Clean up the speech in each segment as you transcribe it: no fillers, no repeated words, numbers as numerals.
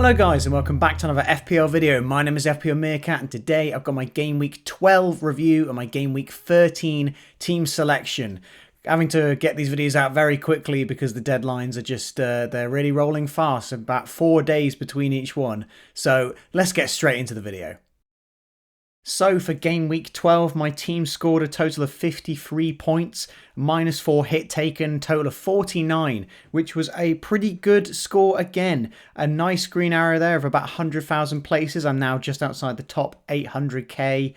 Hello guys and welcome back to another FPL video. My name is FPL Meerkat and today I've got my Game Week 12 review and my Game Week 13 team selection. Having to get these videos out very quickly because the deadlines are just, they're really rolling fast, about 4 days between each one. So let's get straight into the video. So for Game Week 12, my team scored a total of 53 points, -4 hit taken, total of 49, which was a pretty good score again. A nice green arrow there of about 100,000 places. I'm now just outside the top 800k.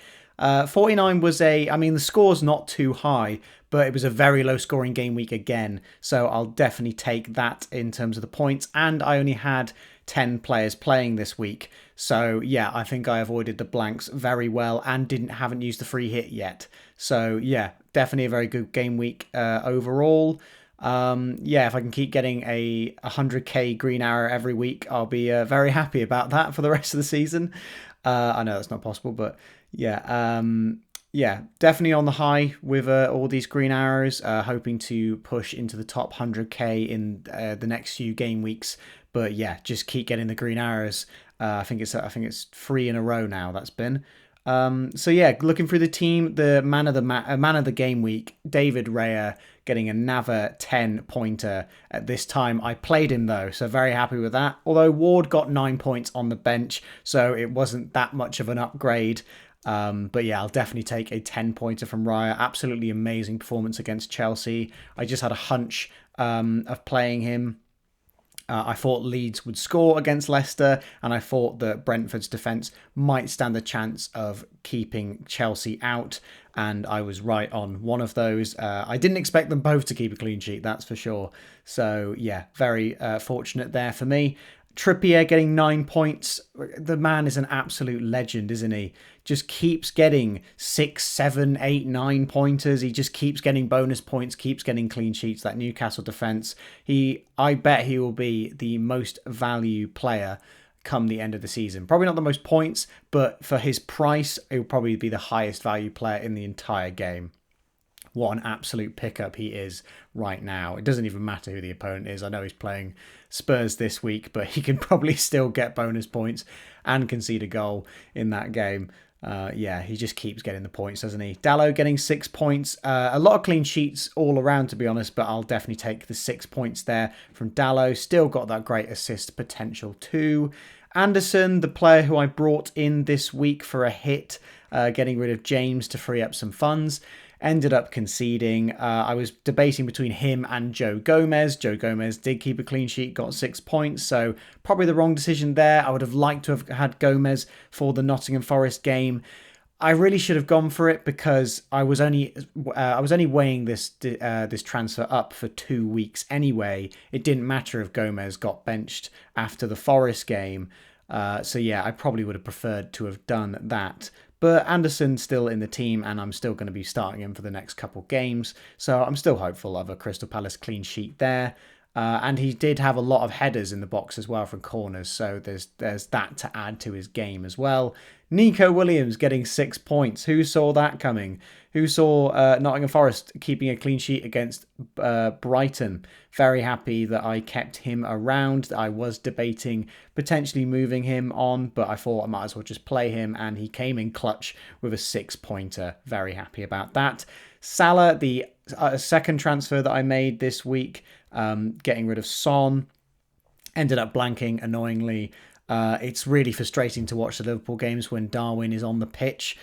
49 was the score's not too high, but it was a very low scoring game week again. So I'll definitely take that in terms of the points. And I only had 10 players playing this week. So yeah, I think I avoided the blanks very well and haven't used the free hit yet. So yeah, definitely a very good game week overall. Yeah, if I can keep getting a 100k green arrow every week, I'll be very happy about that for the rest of the season. I know that's not possible, but yeah, yeah, definitely on the high with all these green arrows, hoping to push into the top 100k in the next few game weeks. But yeah, just keep getting the green arrows. I think it's 3 in a row now. That's been. So yeah, looking through the team, the man of the game week, David Raya, getting another 10-pointer at this time. I played him though, so very happy with that. Although Ward got 9 points on the bench, so it wasn't that much of an upgrade. But yeah, I'll definitely take a 10-pointer from Raya. Absolutely amazing performance against Chelsea. I just had a hunch of playing him. I thought Leeds would score against Leicester, and I thought that Brentford's defence might stand a chance of keeping Chelsea out, and I was right on one of those. I didn't expect them both to keep a clean sheet, that's for sure. So yeah, very fortunate there for me. Trippier getting 9 points. The man is an absolute legend, isn't he? Just keeps getting 6, 7, 8, 9 pointers. He just keeps getting bonus points, keeps getting clean sheets. That Newcastle defence, I bet he will be the most value player come the end of the season. Probably not the most points, but for his price, it will probably be the highest value player in the entire game. What an absolute pickup he is right now. It doesn't even matter who the opponent is. I know he's playing Spurs this week, but he can probably still get bonus points and concede a goal in that game. Yeah, he just keeps getting the points, doesn't he? Dalot getting 6 points. A lot of clean sheets all around, to be honest, but I'll definitely take the 6 points there from Dalot. Still got that great assist potential too. Anderson, the player who I brought in this week for a hit, getting rid of James to free up some funds, ended up conceding. I was debating between him and Joe Gomez. Joe Gomez did keep a clean sheet, got 6 points, so probably the wrong decision there. I would have liked to have had Gomez for the Nottingham Forest game. I really should have gone for it because I was only weighing this transfer up for 2 weeks anyway. It didn't matter if Gomez got benched after the Forest game. So yeah, I probably would have preferred to have done that. But Anderson's still in the team and I'm still going to be starting him for the next couple games. So I'm still hopeful of a Crystal Palace clean sheet there. And he did have a lot of headers in the box as well from corners. So there's that to add to his game as well. Nico Williams getting 6 points. Who saw that coming? Who saw Nottingham Forest keeping a clean sheet against Brighton? Very happy that I kept him around. I was debating potentially moving him on, but I thought I might as well just play him, and he came in clutch with a 6-pointer. Very happy about that. Salah, the second transfer that I made this week, getting rid of Son, ended up blanking annoyingly. It's really frustrating to watch the Liverpool games when Darwin is on the pitch.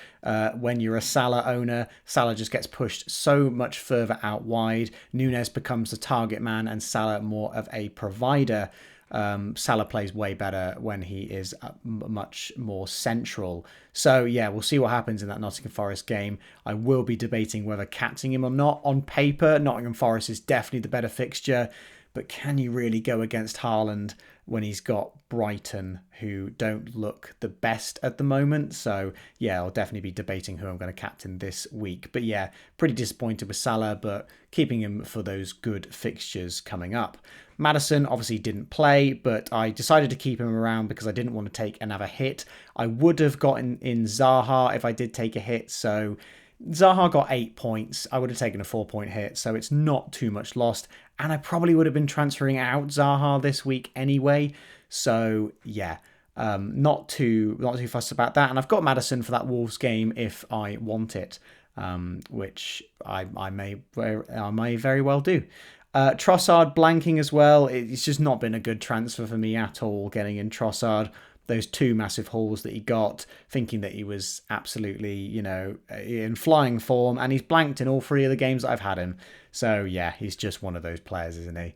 When you're a Salah owner, Salah just gets pushed so much further out wide. Nunes becomes the target man and Salah more of a provider. Salah plays way better when he is much more central. So yeah, we'll see what happens in that Nottingham Forest game. I will be debating whether captaining him or not. On paper, Nottingham Forest is definitely the better fixture, but can you really go against Haaland when he's got Brighton, who don't look the best at the moment? So yeah, I'll definitely be debating who I'm going to captain this week. But yeah, pretty disappointed with Salah, but keeping him for those good fixtures coming up. Maddison obviously didn't play, but I decided to keep him around because I didn't want to take another hit. I would have gotten in Zaha if I did take a hit, so Zaha got 8 points. I would have taken a 4-point hit, so it's not too much lost. And I probably would have been transferring out Zaha this week anyway. So yeah, not too fussed about that. And I've got Maddison for that Wolves game if I want it, which I may very well do. Trossard blanking as well. It's just not been a good transfer for me at all, getting in Trossard. Those 2 massive hauls that he got, thinking that he was absolutely, in flying form, and he's blanked in all 3 of the games that I've had him. So yeah, he's just one of those players, isn't he?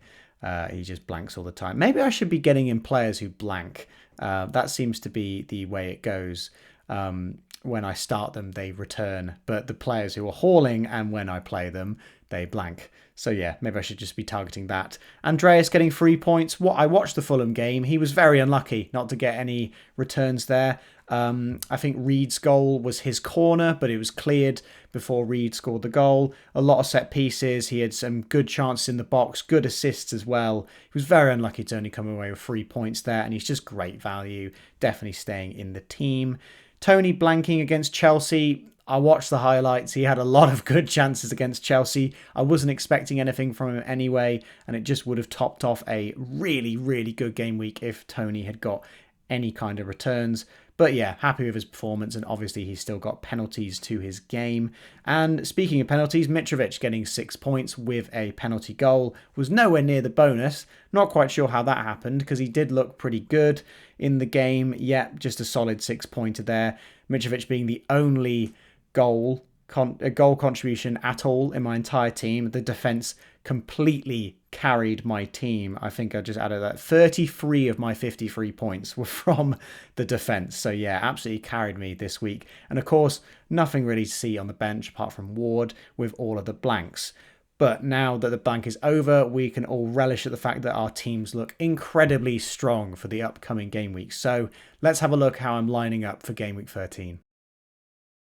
He just blanks all the time. Maybe I should be getting in players who blank. That seems to be the way it goes. When I start them, they return, but the players who are hauling and when I play them, they blank. So yeah, maybe I should just be targeting that. Andreas getting 3 points. I watched the Fulham game. He was very unlucky not to get any returns there. I think Reed's goal was his corner, but it was cleared before Reed scored the goal. A lot of set pieces. He had some good chances in the box, good assists as well. He was very unlucky to only come away with 3 points there, and he's just great value. Definitely staying in the team. Tony blanking against Chelsea. I watched the highlights. He had a lot of good chances against Chelsea. I wasn't expecting anything from him anyway, and it just would have topped off a really, really good game week if Tony had got any kind of returns. But yeah, happy with his performance, and obviously he's still got penalties to his game. And speaking of penalties, Mitrovic getting 6 points with a penalty goal was nowhere near the bonus. Not quite sure how that happened, because he did look pretty good in the game. Yeah, just a solid 6-pointer there. Mitrovic being the only goal contribution at all in my entire team. The defense completely carried my team. I think I just added that 33 of my 53 points were from the defense. So yeah, absolutely carried me this week. And of course, nothing really to see on the bench apart from Ward with all of the blanks. But now that the blank is over, we can all relish at the fact that our teams look incredibly strong for the upcoming game week. So let's have a look how I'm lining up for game week 13.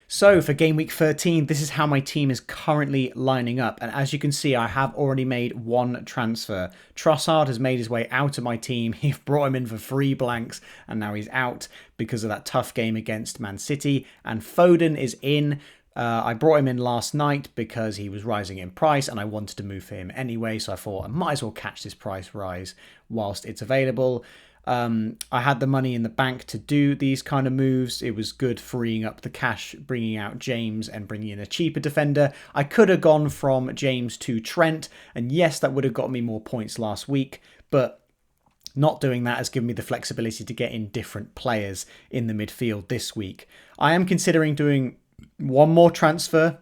So for game week 13, this is how my team is currently lining up. And as you can see, I have already made 1 transfer. Trossard has made his way out of my team. He brought him in for 3 blanks and now he's out because of that tough game against Man City. And Foden is in. I brought him in last night because he was rising in price and I wanted to move for him anyway. So I thought I might as well catch this price rise whilst it's available. I had the money in the bank to do these kind of moves. It was good freeing up the cash, bringing out James and bringing in a cheaper defender. I could have gone from James to Trent, and yes, that would have got me more points last week, but not doing that has given me the flexibility to get in different players in the midfield this week. I am considering doing 1 more transfer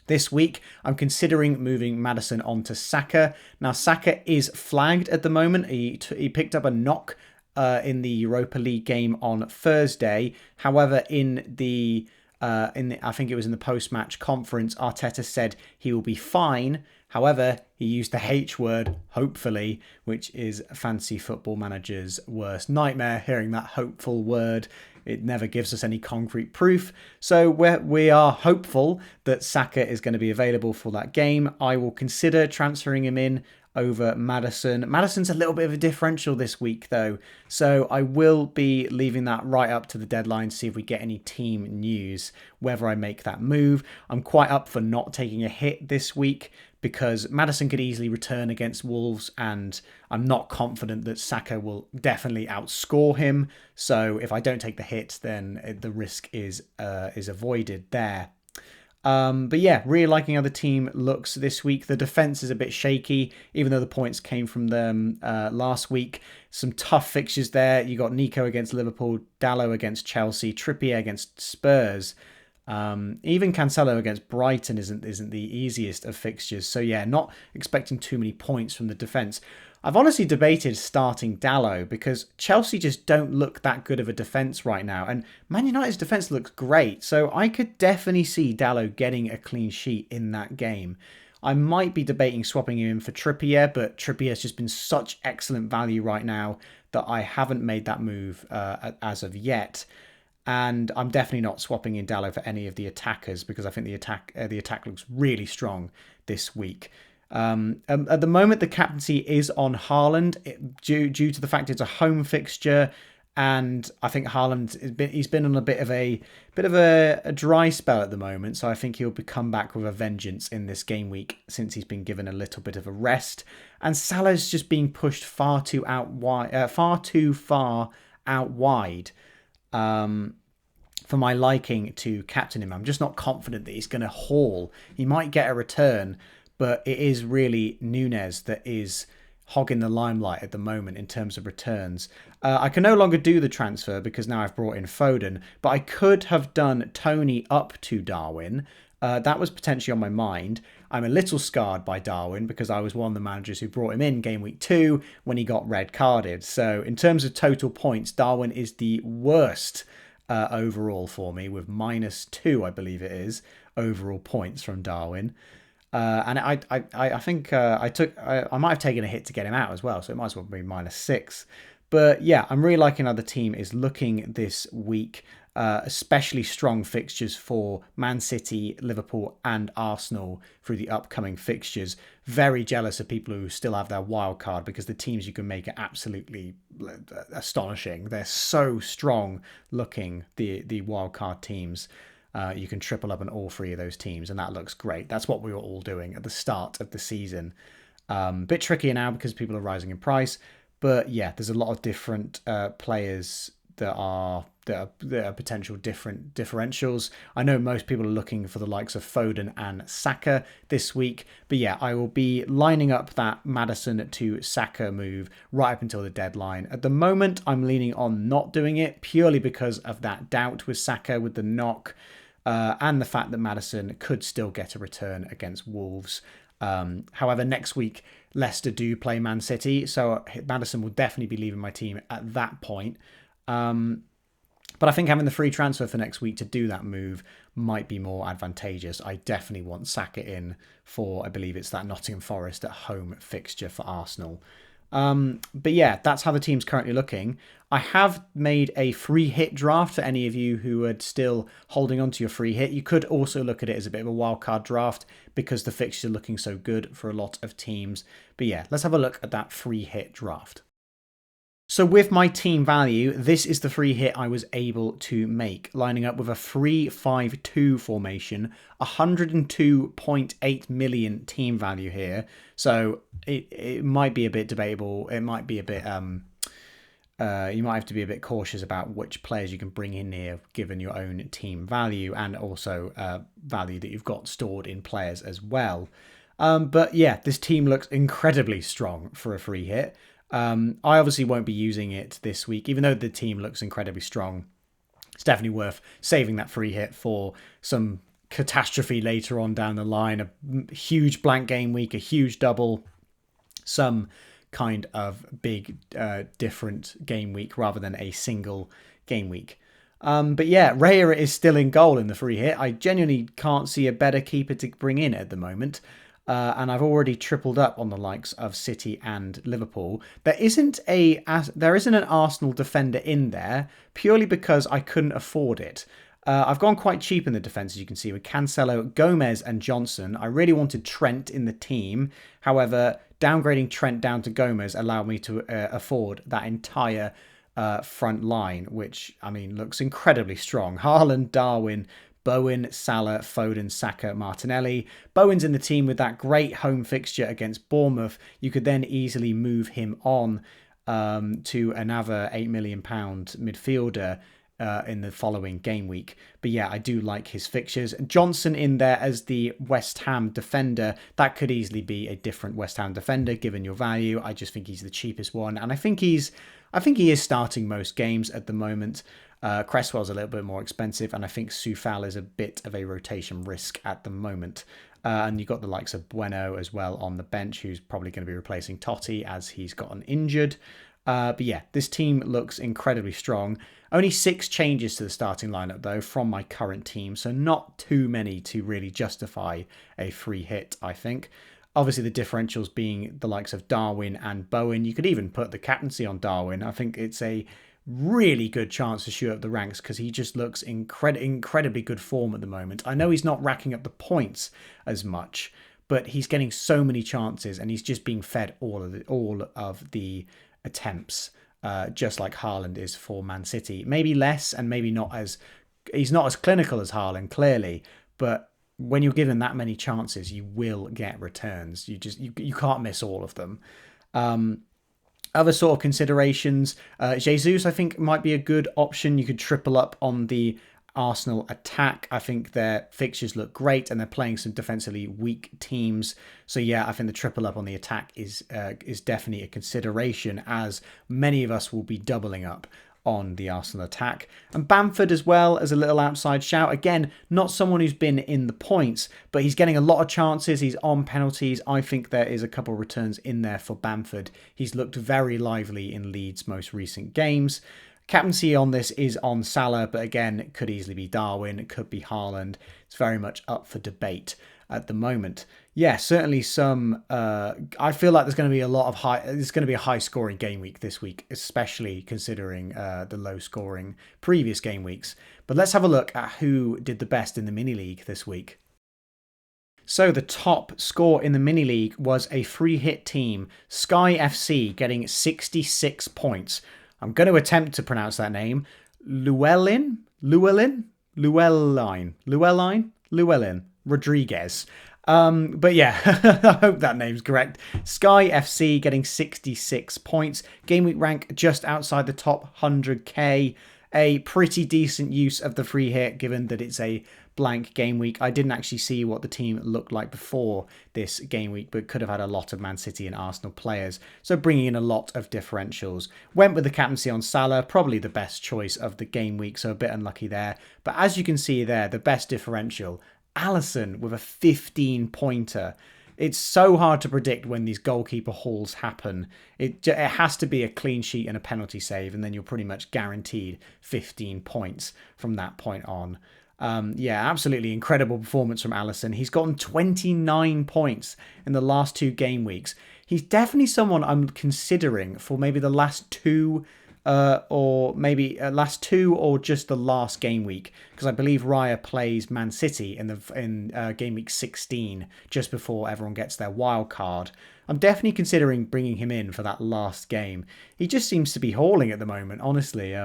this week. I'm considering moving Maddison onto Saka. Now, Saka is flagged at the moment. He picked up a knock in the Europa League game on Thursday. However, I think it was in the post-match conference, Arteta said he will be fine. However, he used the H word, hopefully, which is fancy football manager's worst nightmare, hearing that hopeful word. It never gives us any concrete proof. So we are hopeful that Saka is going to be available for that game. I will consider transferring him in over Maddison. Maddison's a little bit of a differential this week, though. So I will be leaving that right up to the deadline to see if we get any team news, whether I make that move. I'm quite up for not taking a hit this week because Maddison could easily return against Wolves and I'm not confident that Saka will definitely outscore him. So if I don't take the hit, then the risk is avoided there. But yeah, really liking how the team looks this week. The defense is a bit shaky, even though the points came from them last week. Some tough fixtures there. You got Nico against Liverpool, Dalot against Chelsea, Trippier against Spurs. Even Cancelo against Brighton isn't the easiest of fixtures. So yeah, not expecting too many points from the defence. I've honestly debated starting Dalot because Chelsea just don't look that good of a defence right now. And Man United's defence looks great. So I could definitely see Dalot getting a clean sheet in that game. I might be debating swapping him in for Trippier, but Trippier has just been such excellent value right now that I haven't made that move as of yet. And I'm definitely not swapping in Dalot for any of the attackers because I think the attack looks really strong this week. At the moment, the captaincy is on Haaland due to the fact it's a home fixture. And I think Haaland he's been on a bit of a dry spell at the moment, so I think he'll come back with a vengeance in this game week since he's been given a little bit of a rest. And Salah's just being pushed far too far out wide. For my liking to captain him. I'm just not confident that he's going to haul. He might get a return, but it is really Nunes that is hogging the limelight at the moment in terms of returns. I can no longer do the transfer because now I've brought in Foden, but I could have done Tony up to Darwin. That was potentially on my mind. I'm a little scarred by Darwin because I was one of the managers who brought him in game week 2 when he got red carded. So in terms of total points, Darwin is the worst overall for me with -2, I believe it is, overall points from Darwin. And I think I might have taken a hit to get him out as well, so it might as well be -6. But yeah, I'm really liking how the team is looking this week. Especially strong fixtures for Man City, Liverpool and Arsenal through the upcoming fixtures. Very jealous of people who still have their wild card because the teams you can make are absolutely astonishing. They're so strong looking, the wild card teams. You can triple up on all 3 of those teams and that looks great. That's what we were all doing at the start of the season. Bit trickier now because people are rising in price. But yeah, there's a lot of different players that are potential different differentials. I know most people are looking for the likes of Foden and Saka this week, but yeah, I will be lining up that Maddison to Saka move right up until the deadline. At the moment, I'm leaning on not doing it purely because of that doubt with Saka with the knock and the fact that Maddison could still get a return against Wolves. However, next week, Leicester do play Man City, so Maddison will definitely be leaving my team at that point. But I think having the free transfer for next week to do that move might be more advantageous. I definitely want Saka in for, I believe it's that Nottingham Forest at home fixture for Arsenal. But yeah, that's how the team's currently looking. I have made a free hit draft for any of you who are still holding on to your free hit. You could also look at it as a bit of a wildcard draft because the fixtures are looking so good for a lot of teams. But yeah, let's have a look at that free hit draft. So with my team value, this is the free hit I was able to make, lining up with a 3-5-2 formation, 102.8 million team value here. So it might be a bit debatable. It might be a bit, you might have to be a bit cautious about which players you can bring in here, given your own team value and also value that you've got stored in players as well. But yeah, this team looks incredibly strong for a free hit. I obviously won't be using it this week, even though the team looks incredibly strong. It's definitely worth saving that free hit for some catastrophe later on down the line. A huge blank game week, a huge double, some kind of big different game week rather than a single game week. But yeah, Raya is still in goal in the free hit. I genuinely can't see a better keeper to bring in at the moment. And I've already tripled up on the likes of City and Liverpool. There isn't an Arsenal defender in there purely because I couldn't afford it. I've gone quite cheap in the defence, as you can see, with Cancelo, Gomez and Johnson. I really wanted Trent in the team. However, downgrading Trent down to Gomez allowed me to afford that entire front line, which, I mean, looks incredibly strong. Haaland, Darwin, Bowen, Salah, Foden, Saka, Martinelli. Bowen's in the team with that great home fixture against Bournemouth. You could then easily move him on to another £8 million midfielder in the following game week. But yeah, I do like his fixtures. Johnson in there as the West Ham defender. That could easily be a different West Ham defender given your value. I just think he's the cheapest one. And I think he is starting most games at the moment. Cresswell's a little bit more expensive, and I think Soufal is a bit of a rotation risk at the moment. And you've got the likes of Bueno as well on the bench, who's probably going to be replacing Totti as he's gotten injured. But yeah, this team looks incredibly strong. Only 6 changes to the starting lineup, though, from my current team, so not too many to really justify a free hit, I think. Obviously, the differentials being the likes of Darwin and Bowen. You could even put the captaincy on Darwin. I think it's a really good chance to shoot up the ranks because he just looks incredibly good form at the moment. I know he's not racking up the points as much, but he's getting so many chances and he's just being fed all of the attempts. just like Haaland is for Man City. Maybe less, and maybe not as he's not as clinical as Haaland, clearly, but when you're given that many chances, you will get returns. You can't miss all of them. Other sort of considerations, Jesus I think might be a good option. You could triple up on the Arsenal attack. I think their fixtures look great and they're playing some defensively weak teams. So yeah, I think the triple up on the attack is definitely a consideration, as many of us will be doubling up on the Arsenal attack. And Bamford as well as a little outside shout. Again, not someone who's been in the points, but he's getting a lot of chances. He's on penalties. I think there is a couple of returns in there for Bamford. He's looked very lively in Leeds' most recent games. Captaincy on this is on Salah, but again, it could easily be Darwin, it could be Haaland. It's very much up for debate at the moment. Yeah, certainly some. I feel like there's going to be a lot of high. There's going to be a high-scoring game week this week, especially considering the low-scoring previous game weeks. But let's have a look at who did the best in the mini league this week. So the top score in the mini league was a free hit team, Sky FC, getting 66 points. I'm going to attempt to pronounce that name. Llewellyn Rodriguez. But yeah, I hope that name's correct. Sky FC getting 66 points. Game week rank just outside the top 100k. A pretty decent use of the free hit, given that it's a blank game week. I didn't actually see what the team looked like before this game week, but could have had a lot of Man City and Arsenal players, so bringing in a lot of differentials. Went with the captaincy on Salah, probably the best choice of the game week, so a bit unlucky there. But as you can see there, the best differential, Alisson with a 15-pointer. It's so hard to predict when these goalkeeper hauls happen. It has to be a clean sheet and a penalty save, and then you're pretty much guaranteed 15 points from that point on. Yeah, absolutely incredible performance from Alisson. He's gotten 29 points in the last 2 game weeks. He's definitely someone I'm considering for maybe the last 2 or just the last game week, because I believe Raya plays Man City in game week 16 just before everyone gets their wild card. I'm definitely considering bringing him in for that last game. He just seems to be hauling at the moment, honestly.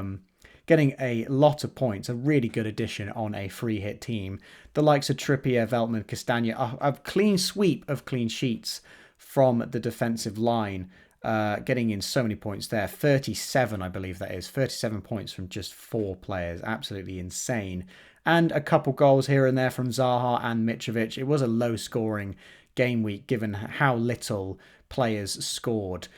Getting a lot of points, a really good addition on a free hit team. The likes of Trippier, Veltman, Castagna, a clean sweep of clean sheets from the defensive line. Getting in so many points there. 37, I believe that is. 37 points from just 4 players. Absolutely insane. And a couple goals here and there from Zaha and Mitrovic. It was a low-scoring game week, given how little players scored.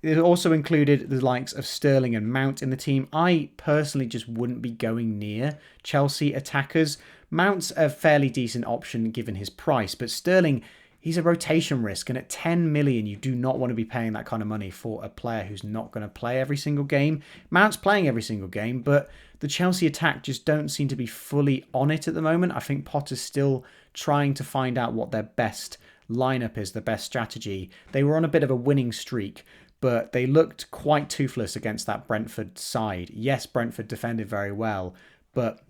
It also included the likes of Sterling and Mount in the team. I personally just wouldn't be going near Chelsea attackers. Mount's a fairly decent option given his price, but Sterling, he's a rotation risk, and at 10 million, you do not want to be paying that kind of money for a player who's not going to play every single game. Mount's playing every single game, but the Chelsea attack just don't seem to be fully on it at the moment. I think Potter's still trying to find out what their best lineup is, the best strategy. They were on a bit of a winning streak, but they looked quite toothless against that Brentford side. Yes, Brentford defended very well, but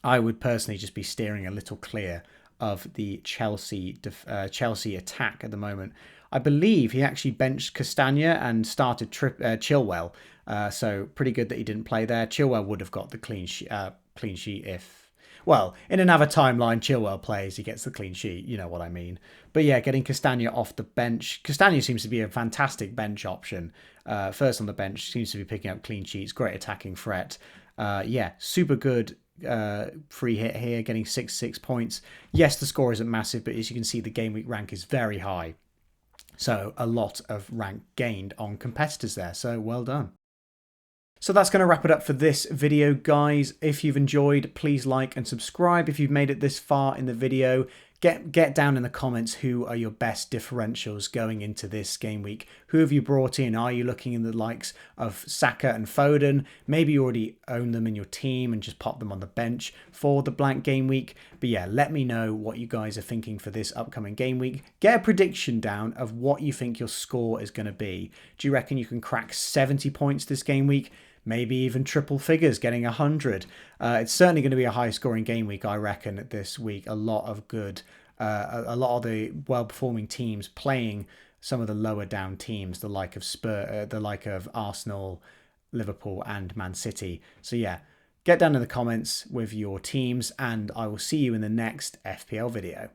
I would personally just be steering a little clear of the Chelsea attack at the moment. I believe he actually benched Castagna and started Chilwell, so pretty good that he didn't play there. Chilwell would have got the clean sheet if... Well, in another timeline, Chilwell plays, he gets the clean sheet, you know what I mean. But yeah, getting Castagna off the bench. Castagna seems to be a fantastic bench option. First on the bench, seems to be picking up clean sheets, great attacking threat. Yeah, super good free hit here, getting 66 points. Yes, the score isn't massive, but as you can see, the game week rank is very high. So a lot of rank gained on competitors there, so well done. So that's going to wrap it up for this video, guys. If you've enjoyed, please like and subscribe. If you've made it this far in the video, get down in the comments who are your best differentials going into this game week. Who have you brought in? Are you looking in the likes of Saka and Foden? Maybe you already own them in your team and just pop them on the bench for the blank game week. But yeah, let me know what you guys are thinking for this upcoming game week. Get a prediction down of what you think your score is going to be. Do you reckon you can crack 70 points this game week? Maybe even triple figures, getting 100. It's certainly going to be a high-scoring game week, I reckon, this week. A lot of the well-performing teams playing some of the lower down teams, the like of Arsenal, Liverpool, and Man City. So yeah, get down in the comments with your teams, and I will see you in the next FPL video.